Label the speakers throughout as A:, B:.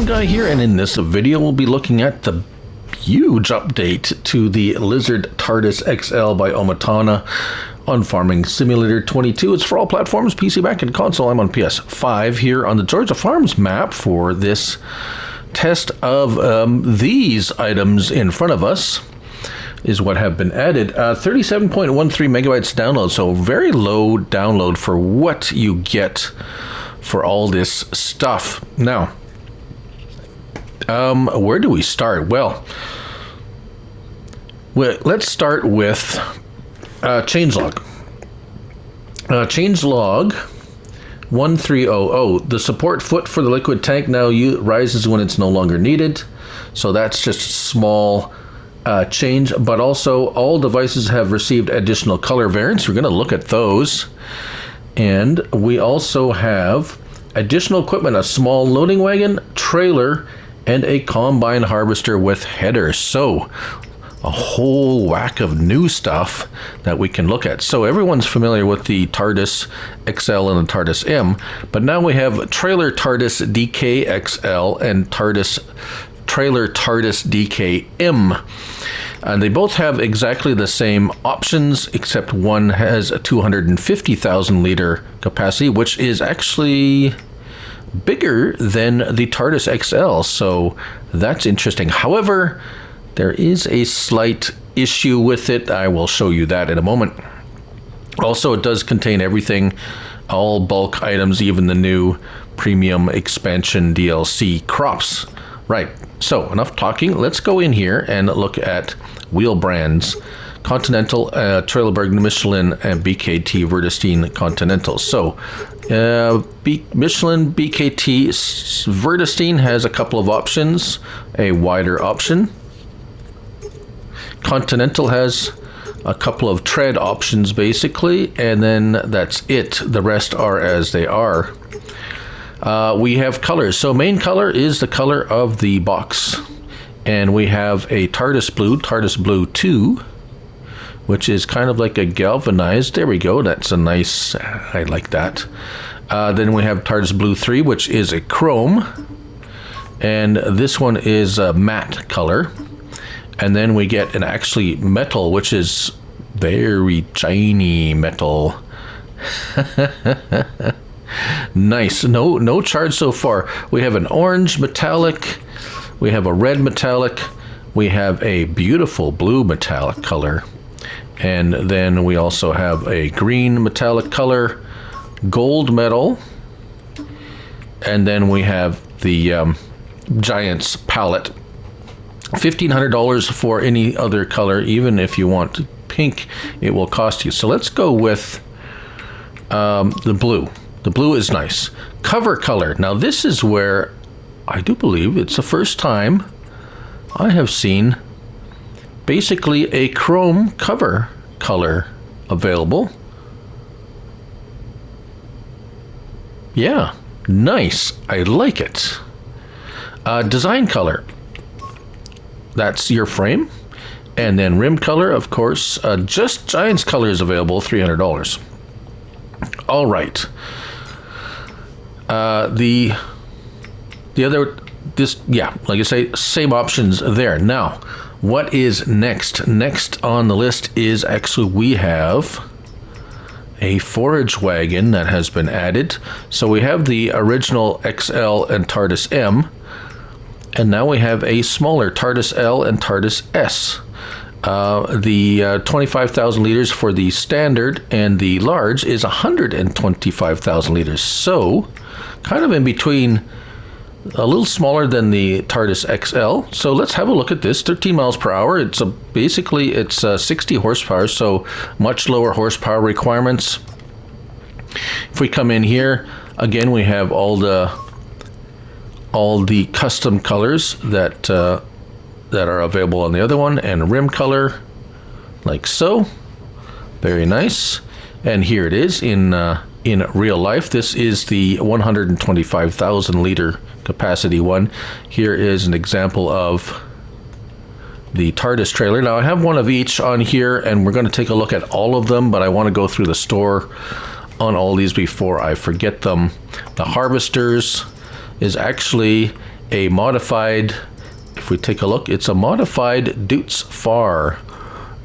A: Farm Guy here, and in this video we'll be looking at the huge update to the Lizard Tardis XL by OmaTana on Farming Simulator 22. It's for all platforms, PC, Mac, and console. I'm on PS5 here on the Georgia Farms map for this test of these items in front of us is what have been added. 37.13 megabytes download, so very low download for what you get for all this stuff. Now, where do we start? Well, let's start with Changelog. Changelog 1300. The support foot for the liquid tank now rises when it's no longer needed. So that's just a small change, but also all devices have received additional color variants. We're going to look at those. And we also have additional equipment, a small loading wagon, trailer, and a combine harvester with header. So a whole whack of new stuff that we can look at. So everyone's familiar with the Tardis XL and the Tardis M, but now we have trailer Tardis DK XL and trailer Tardis DK M. And they both have exactly the same options, except one has a 250,000 liter capacity, which is actually bigger than the Tardis XL, so that's interesting. However, there is a slight issue with it. I will show you that in a moment. Also, it does contain everything, all bulk items, even the new premium expansion DLC crops. Right, so enough talking. Let's go in here and look at wheel brands. Continental, Trailerberg, Michelin, and BKT Verdestein Continental. So, Michelin, BKT, Verdestein has a couple of options, a wider option. Continental has a couple of tread options basically, and then that's it. The rest are as they are. We have colors. So main color is the color of the box. And we have a Tardis Blue 2, which is kind of like a galvanized. There we go. That's a nice, I like that. Then we have Tardis Blue 3, which is a chrome. And this one is a matte color. And then we get an actually metal, which is very shiny metal. Nice. No charge so far. We have an orange metallic. We have a red metallic. We have a beautiful blue metallic color. And then we also have a green metallic color, gold metal. And then we have the Giants palette. $1,500 for any other color. Even if you want pink, it will cost you. So let's go with the blue. The blue is nice. Cover color. Now this is where I do believe it's the first time I have seen basically a chrome cover color available. Yeah, nice. I like it. Design color. That's your frame. And then rim color, of course, just Giants color is available, $300. All right. The other, like I say, same options there. Now, what is next? Next on the list is actually we have a Forage wagon that has been added. So we have the original XL and Tardis M, and now we have a smaller Tardis L and Tardis S. The 25,000 liters for the standard, and the large is 125,000 liters. So, kind of in between, a little smaller than the Tardis XL. So let's have a look at this. 13 miles per hour. It's basically 60 horsepower, so much lower horsepower requirements. If we come in here, again, we have all the custom colors that are available on the other one, and rim color like so. Very nice. And here it is in real life. This is the 125,000 liter capacity one. Here is an example of the Tardis trailer. Now I have one of each on here, and we're going to take a look at all of them, but I want to go through the store on all these before I forget them. The harvesters is actually a modified, if we take a look, it's a modified Deutz Fahr.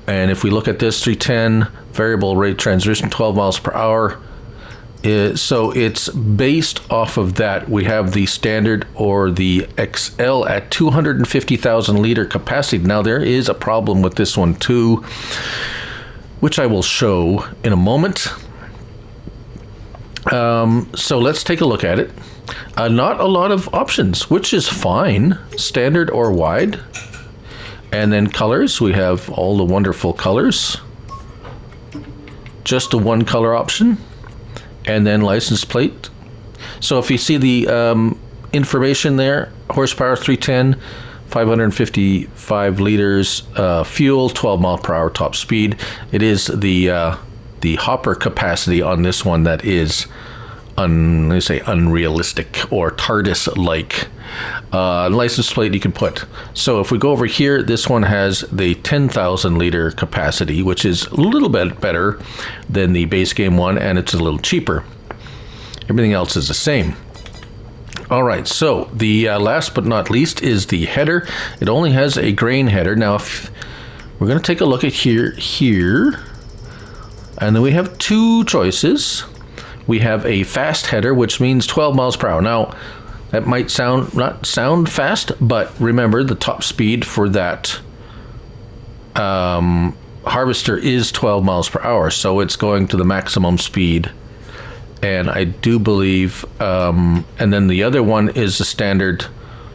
A: And if we look at this 310 variable rate transmission, 12 miles per hour, so it's based off of that. We have the standard or the XL at 250,000 liter capacity. Now there is a problem with this one too, which I will show in a moment. So let's take a look at it. Not a lot of options, which is fine, standard or wide. And then colors, we have all the wonderful colors. Just the one color option. And then license plate. So if you see the information there, horsepower 310, 555 liters fuel, 12 mile per hour top speed. It is the hopper capacity on this one that is unrealistic or TARDIS-like. License plate you can put. So if we go over here, this one has the 10,000 liter capacity, which is a little bit better than the base game one, and it's a little cheaper. Everything else is the same. All right, so the last but not least is the header. It only has a grain header. Now, if we're going to take a look at here, and then we have two choices. We have a fast header, which means 12 miles per hour. Now, that might not sound fast, but remember the top speed for that harvester is 12 miles per hour, so it's going to the maximum speed. And I do believe, and then the other one is the standard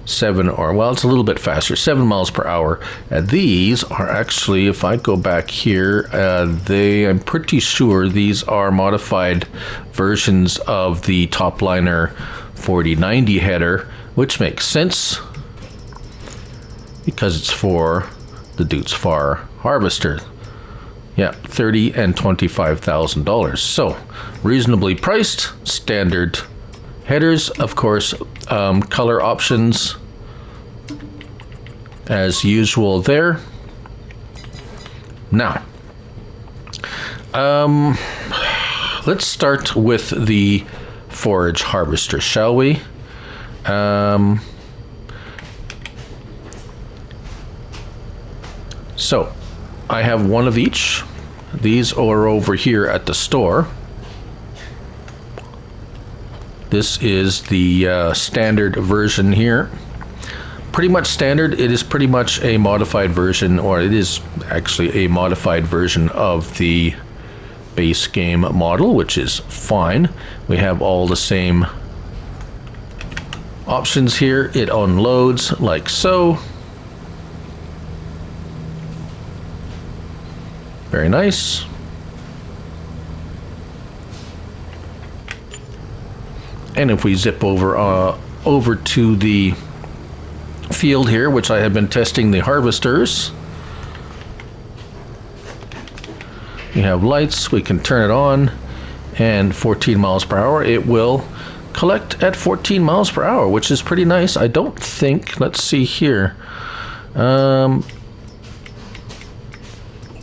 A: 7, or well, it's a little bit faster, 7 miles per hour. These are actually, if I go back here, I'm pretty sure these are modified versions of the Topliner 4090 header, which makes sense because it's for the Deutz Fahr harvester. Yeah, $30,000 and $25,000. So reasonably priced, standard headers, of course, color options as usual there. Now, let's start with the Forage harvester, shall we? So I have one of each. These are over here at the store. This is the standard version here. Pretty much standard. It is pretty much a modified version, or it is actually a modified version of the base game model, which is fine. We have all the same options here. It unloads like so. Very nice. And if we zip over to the field here, which I have been testing the harvesters, we have lights. We can turn it on, and 14 miles per hour. It will collect at 14 miles per hour, which is pretty nice. I don't think, let's see here.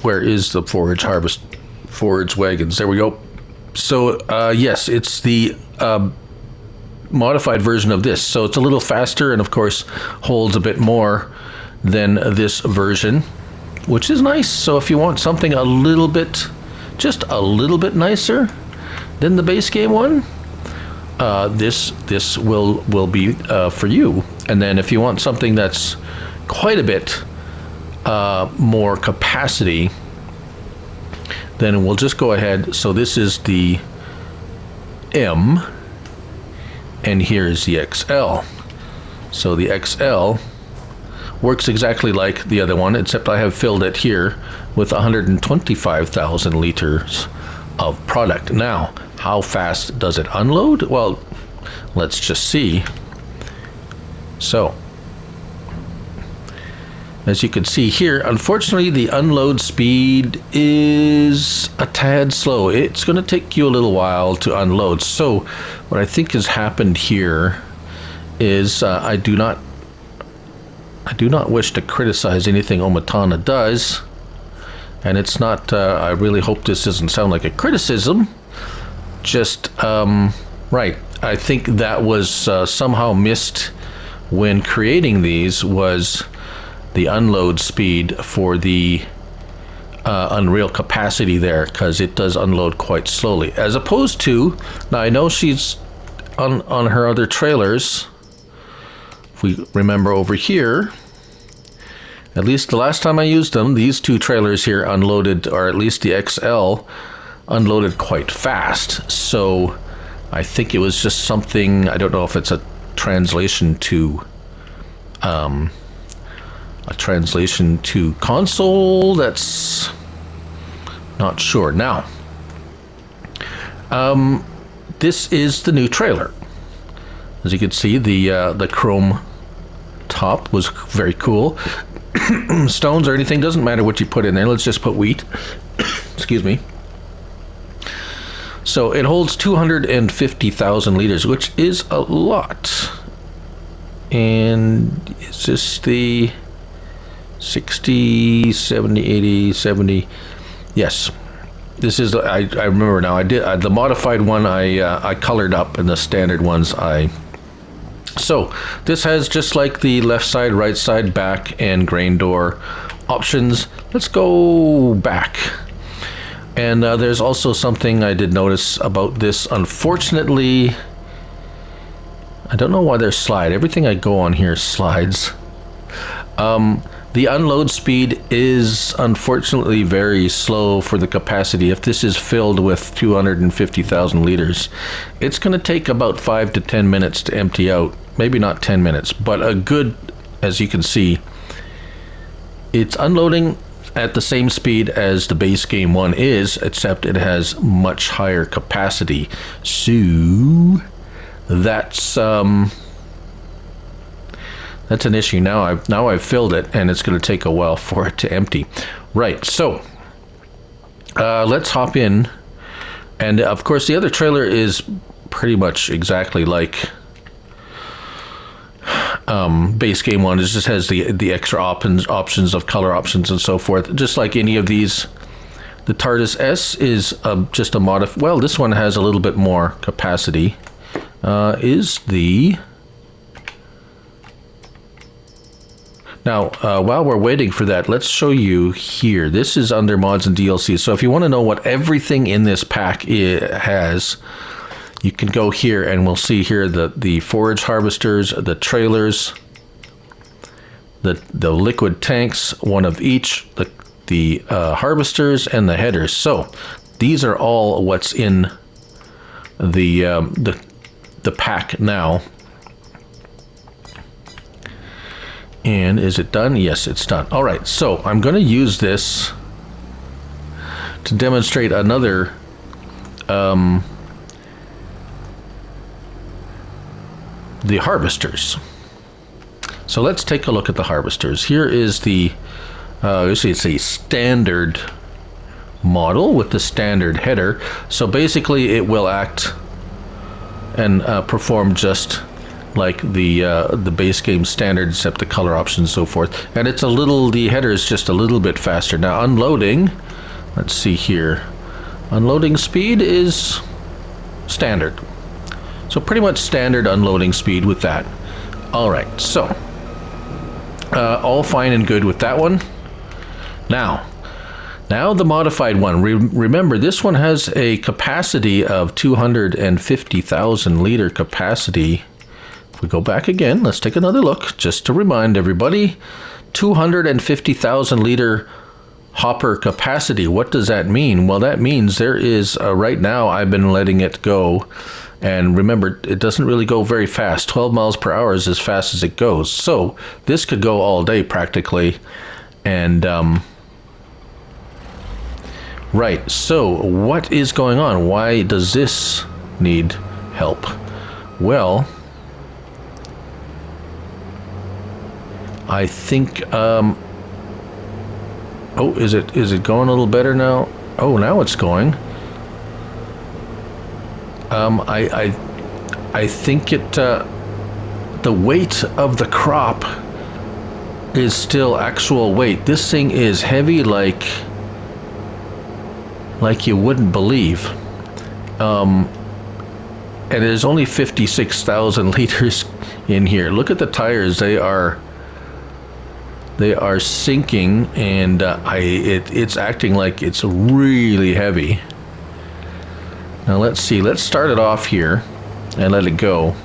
A: Where is the forage wagons? There we go. So yes, it's the modified version of this. So it's a little faster, and of course holds a bit more than this version, which is nice. So if you want something a little bit, just a little bit nicer than the base game one, this will be for you. And then if you want something that's quite a bit more capacity, then we'll just go ahead. So this is the M, and here's the XL. So the XL works exactly like the other one, except I have filled it here with 125,000 liters of product. Now, how fast does it unload? Well, let's just see. So, as you can see here, unfortunately the unload speed is a tad slow. It's going to take you a little while to unload. So what I think has happened here is I do not wish to criticize anything OmaTana does, and it's not, I really hope this doesn't sound like a criticism, just right, I think that was somehow missed when creating these was the unload speed for the unreal capacity there, because it does unload quite slowly, as opposed to, now I know she's on her other trailers, if we remember over here, at least the last time I used them, these two trailers here unloaded, or at least the XL unloaded quite fast. So I think it was just something, I don't know if it's a translation to console, that's not sure. Now, this is the new trailer. As you can see, the chrome top was very cool. Stones or anything, doesn't matter what you put in there. Let's just put wheat. Excuse me. So it holds 250,000 liters, which is a lot. And is this the 60, 70, 80, 70? Yes. This is, I remember now, I did the modified one I colored up, and the standard ones so this has just like the left side, right side, back, and grain door options. Let's go back. And there's also something I did notice about this. Unfortunately, I don't know why there's slide. Everything I go on here slides. The unload speed is unfortunately very slow for the capacity. If this is filled with 250,000 liters, it's going to take about 5 to 10 minutes to empty out. Maybe not 10 minutes, but a good, as you can see, it's unloading at the same speed as the base game one is, except it has much higher capacity. So that's an issue. Now I've filled it, and it's going to take a while for it to empty. Right, so let's hop in. And of course the other trailer is pretty much exactly like base game one. It just has the extra options of color options and so forth, just like any of these. The Tardis S is just a well, this one has a little bit more capacity. Is the Now, while we're waiting for that, let's show you here. This is under mods and DLC. So if you want to know what everything in this pack has, you can go here, and we'll see here the forage harvesters, the trailers, the liquid tanks, one of each, the harvesters, and the headers. So these are all what's in the pack now. And is it done? Yes, it's done. All right, so I'm going to use this to demonstrate another the harvesters. So let's take a look at the harvesters. Here is the it's a standard model with the standard header. So basically it will act and perform just like the base game standard, except the color options and so forth. And it's the header is just a little bit faster. Now unloading, let's see here, unloading speed is standard. So pretty much standard unloading speed with that. All right, so all fine and good with that one. Now the modified one. Remember, this one has a capacity of 250,000 liter capacity. If we go back again, let's take another look, just to remind everybody, 250,000 liter hopper capacity. What does that mean? Well, that means there is, right now I've been letting it go, and remember, it doesn't really go very fast. 12 miles per hour is as fast as it goes. So this could go all day practically. And right, so what is going on? Why does this need help? Well, I think oh, is it going a little better now? Oh, now it's going. I think it the weight of the crop is still actual weight. This thing is heavy like you wouldn't believe. and there's only 56,000 liters in here. Look at the tires; they are sinking, and it's acting like it's really heavy. Now let's see. Let's start it off here and let it go.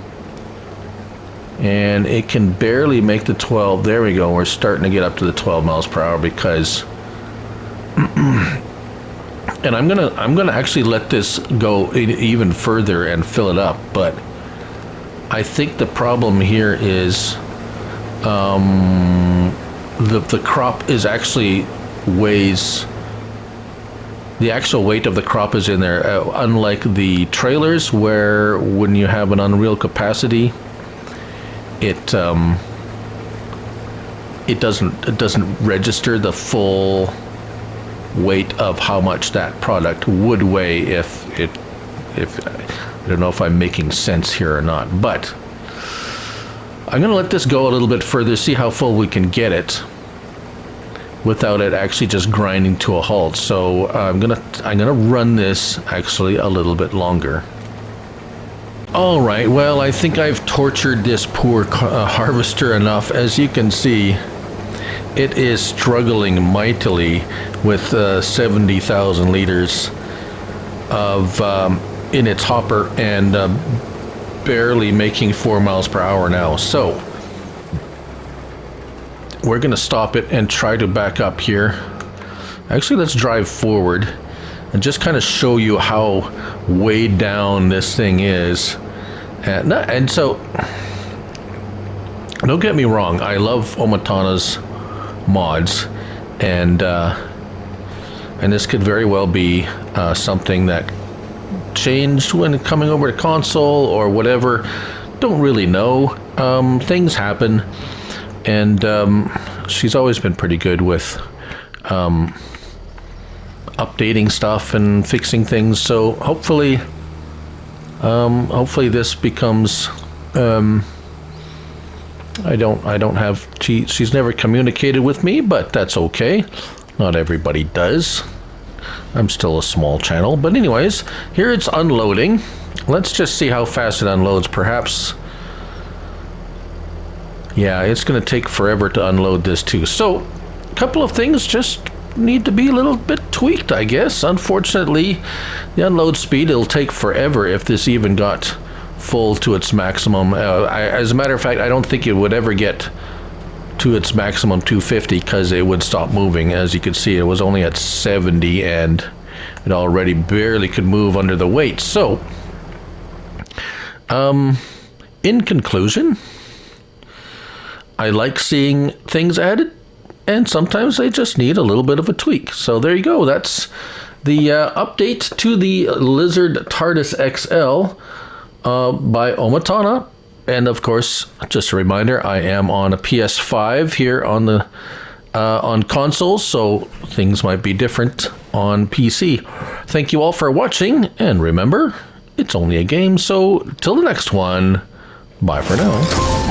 A: And it can barely make the 12. There we go. We're starting to get up to the 12 miles per hour because and I'm gonna actually let this go even further and fill it up, but I think the problem here is the crop is actually weighs, the actual weight of the crop is in there, unlike the trailers where when you have an unreal capacity, it doesn't register the full weight of how much that product would weigh if I don't know if I'm making sense here or not, but I'm gonna let this go a little bit further, see how full we can get it without it actually just grinding to a halt. So I'm gonna run this actually a little bit longer. All right, well, I think I've tortured this poor harvester enough. As you can see, it is struggling mightily with 70,000 liters of in its hopper and barely making 4 miles per hour now. So we're gonna stop it and try to back up here. Actually, let's drive forward and just kind of show you how weighed down this thing is. And so, don't get me wrong, I love OmaTana's mods, and this could very well be something that changed when coming over to console or whatever. Don't really know. Things happen, and she's always been pretty good with updating stuff and fixing things. So hopefully this becomes I don't have, she's never communicated with me, but that's okay. Not everybody does. I'm still a small channel, but anyways, here it's unloading. Let's just see how fast it unloads. Perhaps, yeah, it's going to take forever to unload this too. So a couple of things just need to be a little bit tweaked, I guess. Unfortunately, the unload speed, it'll take forever if this even got full to its maximum. As a matter of fact, I don't think it would ever get to its maximum 250 because it would stop moving. As you can see, it was only at 70 and it already barely could move under the weight. So in conclusion, I like seeing things added, and sometimes they just need a little bit of a tweak. So there you go. That's the update to the Lizard Tardis XL by OmaTana. And of course, just a reminder, I am on a PS5 here on the on consoles, so things might be different on PC. Thank you all for watching, and remember, it's only a game. So till the next one, bye for now.